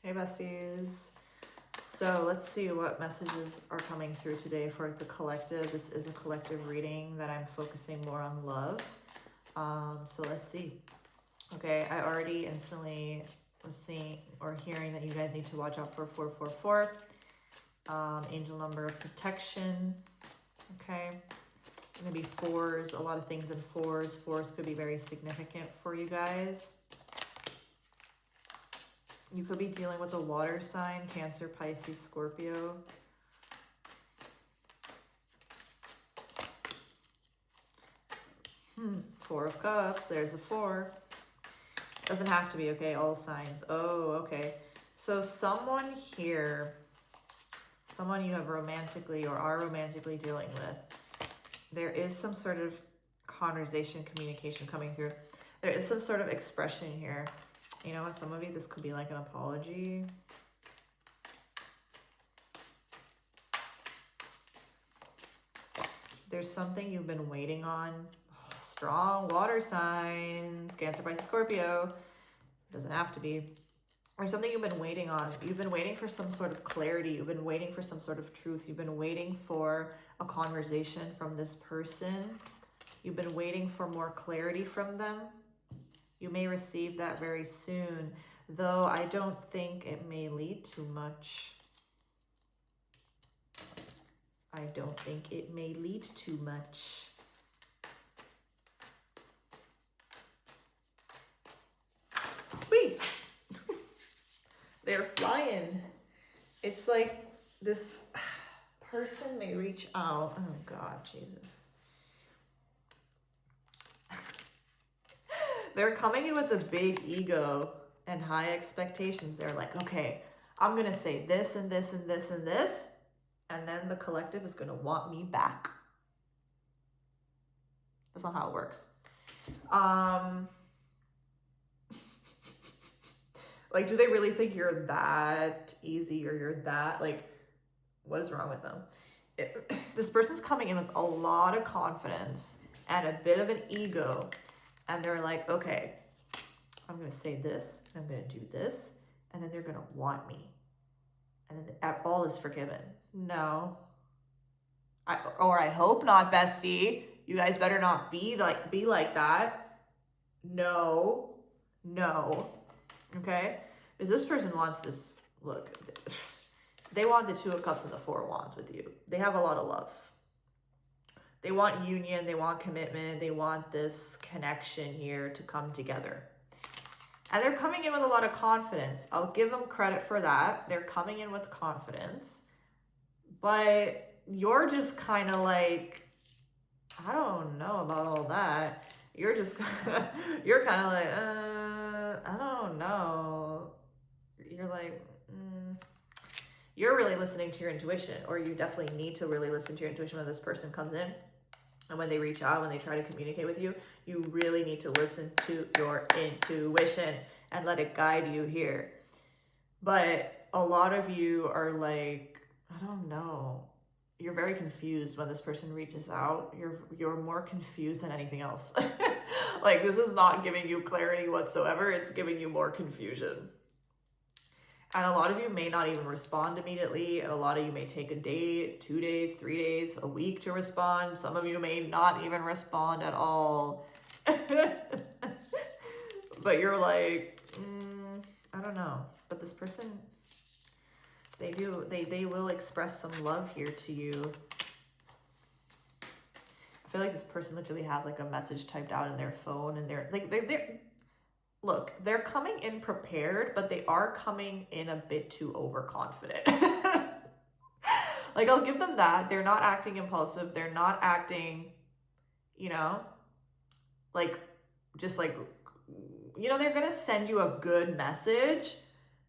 Hey besties. So let's see what messages are coming through today for the collective. This is a collective reading that I'm focusing more on love. So let's see. Okay, I already instantly was seeing or hearing that you guys need to watch out for 444. Angel number of protection. Okay. Gonna be fours, a lot of things in fours. Fours could be very significant for you guys. You could be dealing with a water sign, Cancer, Pisces, Scorpio. Four of Cups, there's a 4. Doesn't have to be, okay, all signs. Oh, okay. So someone here, someone you have romantically or are romantically dealing with, there is some sort of conversation, communication coming through. There is some sort of expression here. You know what, some of you, this could be like an apology. There's something you've been waiting on. Oh, strong water signs, Cancer, Pisces, Scorpio. Doesn't have to be. Or something you've been waiting on. You've been waiting for some sort of clarity. You've been waiting for some sort of truth. You've been waiting for a conversation from this person. You've been waiting for more clarity from them. You may receive that very soon, though I don't think it may lead to much. I don't think it may lead to much. Wait, they're flying. It's like this person may reach out. Oh God, Jesus. They're coming in with a big ego and high expectations. They're like, okay, I'm going to say this and this and this and this. And then the collective is going to want me back. That's not how it works. Like, do they really think you're that easy or you're that, like, what is wrong with them? This person's coming in with a lot of confidence and a bit of an ego. And they're like, okay, I'm going to say this, and I'm going to do this, and then they're going to want me. And then all is forgiven. No. I hope not, bestie. You guys better not be like that. No. Okay? Because this person wants this, look, they want the 2 of Cups and the 4 of Wands with you. They have a lot of love. They want union, they want commitment, they want this connection here to come together. And they're coming in with a lot of confidence. I'll give them credit for that. They're coming in with confidence. But you're just kind of like, I don't know about all that. You're just, you're kind of like, I don't know. You're like, You're really listening to your intuition, or you definitely need to really listen to your intuition when this person comes in. And when they reach out, when they try to communicate with you, you really need to listen to your intuition and let it guide you here. But a lot of you are like, I don't know. You're very confused when this person reaches out. You're more confused than anything else. Like, this is not giving you clarity whatsoever. It's giving you more confusion. And a lot of you may not even respond immediately. A lot of you may take a day, 2 days, 3 days, a week to respond. Some of you may not even respond at all. But you're like, I don't know. But this person, they will express some love here to you. I feel like this person literally has like a message typed out in their phone, and they're look, they're coming in prepared, but they are coming in a bit too overconfident. Like, I'll give them that. They're not acting impulsive. They're not acting, you know, like, just like, you know, they're going to send you a good message.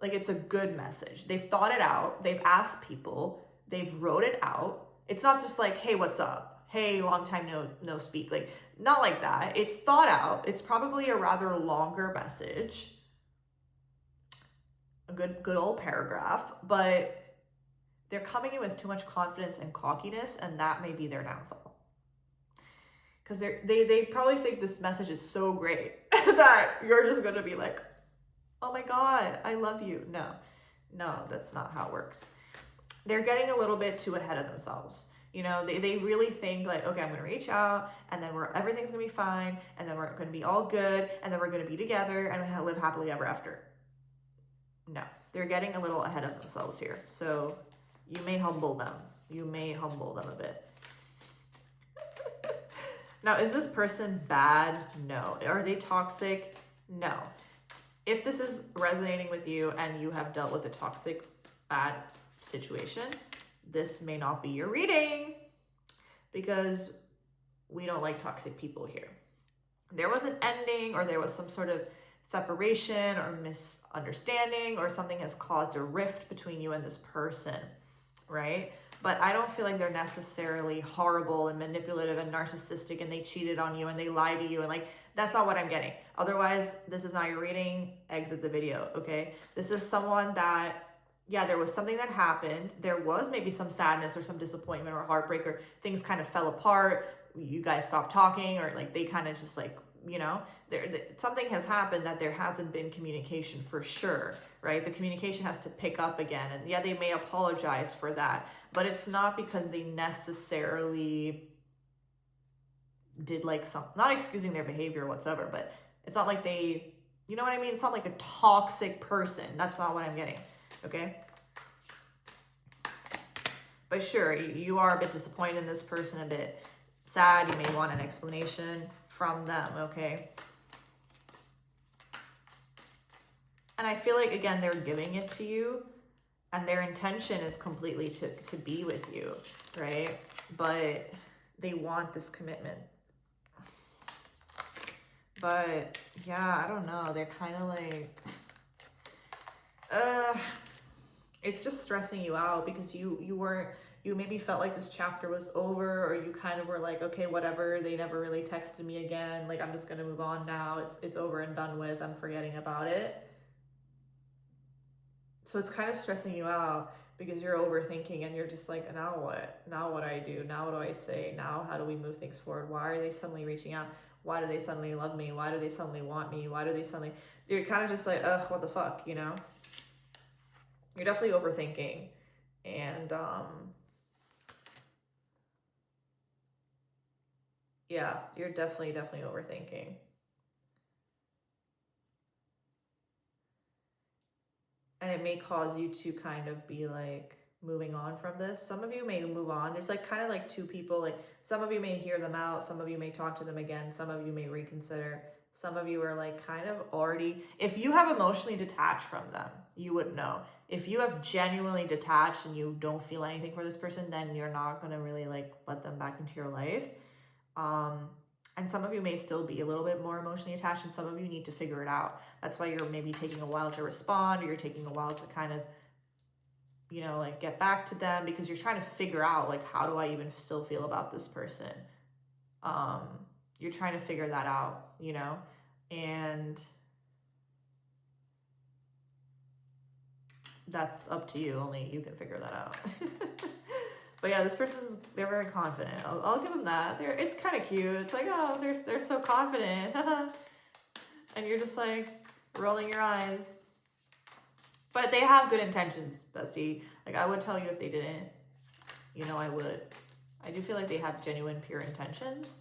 Like, it's a good message. They've thought it out. They've asked people. They've wrote it out. It's not just like, hey, what's up? Hey, long time no speak. Like, not like that. It's thought out. It's probably a rather longer message. A good old paragraph. But they're coming in with too much confidence and cockiness, and that may be their downfall. Because they probably think this message is so great that you're just going to be like, oh my God, I love you. No. No, that's not how it works. They're getting a little bit too ahead of themselves. You know, they really think like, okay, I'm going to reach out and then everything's going to be fine. And then we're going to be all good. And then we're going to be together and live happily ever after. No, they're getting a little ahead of themselves here. So you may humble them. You may humble them a bit. Now, is this person bad? No. Are they toxic? No. If this is resonating with you and you have dealt with a toxic, bad situation, this may not be your reading because we don't like toxic people here. There was an ending or there was some sort of separation or misunderstanding or something has caused a rift between you and this person, right? But I don't feel like they're necessarily horrible and manipulative and narcissistic and they cheated on you and they lied to you and like, that's not what I'm getting. Otherwise, this is not your reading. Exit the video, okay? This is someone that, yeah, there was something that happened. There was maybe some sadness or some disappointment or heartbreak or things kind of fell apart. You guys stopped talking or like they kind of just like, you know, something has happened that there hasn't been communication for sure, right? The communication has to pick up again. And yeah, they may apologize for that, but it's not because they necessarily did like some, not excusing their behavior whatsoever, but it's not like they, you know what I mean? It's not like a toxic person. That's not what I'm getting, okay? But sure, you are a bit disappointed in this person, a bit sad. You may want an explanation from them, okay? And I feel like, again, they're giving it to you and their intention is completely to be with you, right? But they want this commitment. But yeah, I don't know. They're kind of like, it's just stressing you out because you maybe felt like this chapter was over, or you kind of were like, okay, whatever. They never really texted me again. Like, I'm just going to move on now. It's over and done with. I'm forgetting about it. So it's kind of stressing you out because you're overthinking and you're just like, now what? Now what do I do? Now what do I say? Now how do we move things forward? Why are they suddenly reaching out? Why do they suddenly love me? Why do they suddenly want me? Why do they suddenly... You're kind of just like, ugh, what the fuck, you know? You're definitely overthinking. And, yeah, you're definitely overthinking. And it may cause you to kind of be like moving on from this. Some of you may move on. There's like kind of like two people, like some of you may hear them out. Some of you may talk to them again. Some of you may reconsider. Some of you are like kind of already, if you have emotionally detached from them, you would know. If you have genuinely detached and you don't feel anything for this person, then you're not going to really like let them back into your life. And some of you may still be a little bit more emotionally attached and some of you need to figure it out. That's why you're maybe taking a while to respond or you're taking a while to kind of, you know, like get back to them because you're trying to figure out like, how do I even still feel about this person? You're trying to figure that out, you know, and that's up to you. Only you can figure that out. But yeah, this person's, they're very confident. I'll give them that. It's kind of cute. It's like, oh, they're so confident. And you're just like rolling your eyes. But they have good intentions, bestie. Like I would tell you if they didn't, you know, I would. I do feel like they have genuine, pure intentions.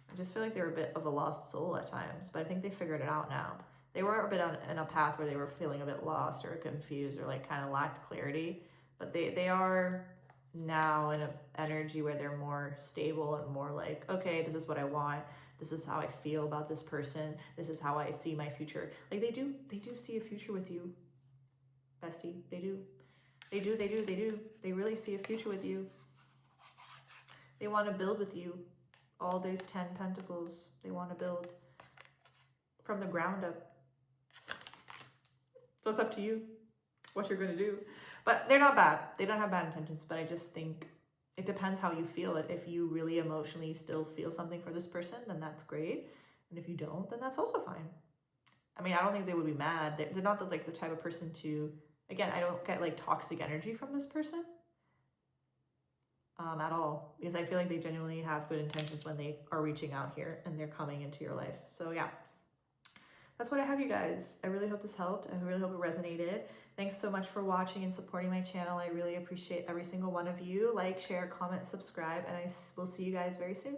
I just feel like they're a bit of a lost soul at times, but I think they figured it out now. They were a bit in a path where they were feeling a bit lost or confused or like kind of lacked clarity, but they are now in an energy where they're more stable and more like, okay, this is what I want. This is how I feel about this person. This is how I see my future. Like they do see a future with you, bestie. They do. They really see a future with you. They want to build with you. All those 10 pentacles. They want to build from the ground up. So it's up to you what you're going to do. But they're not bad. They don't have bad intentions, but I just think it depends how you feel it. If you really emotionally still feel something for this person, then that's great. And if you don't, then that's also fine. I mean, I don't think they would be mad. They're not the type of person to, again, I don't get like toxic energy from this person at all. Because I feel like they genuinely have good intentions when they are reaching out here and they're coming into your life. So yeah. that's what I have, you guys. I really hope this helped. I really hope it resonated. Thanks so much for watching and supporting my channel. I really appreciate every single one of you. Like, share, comment, subscribe, and I will see you guys very soon.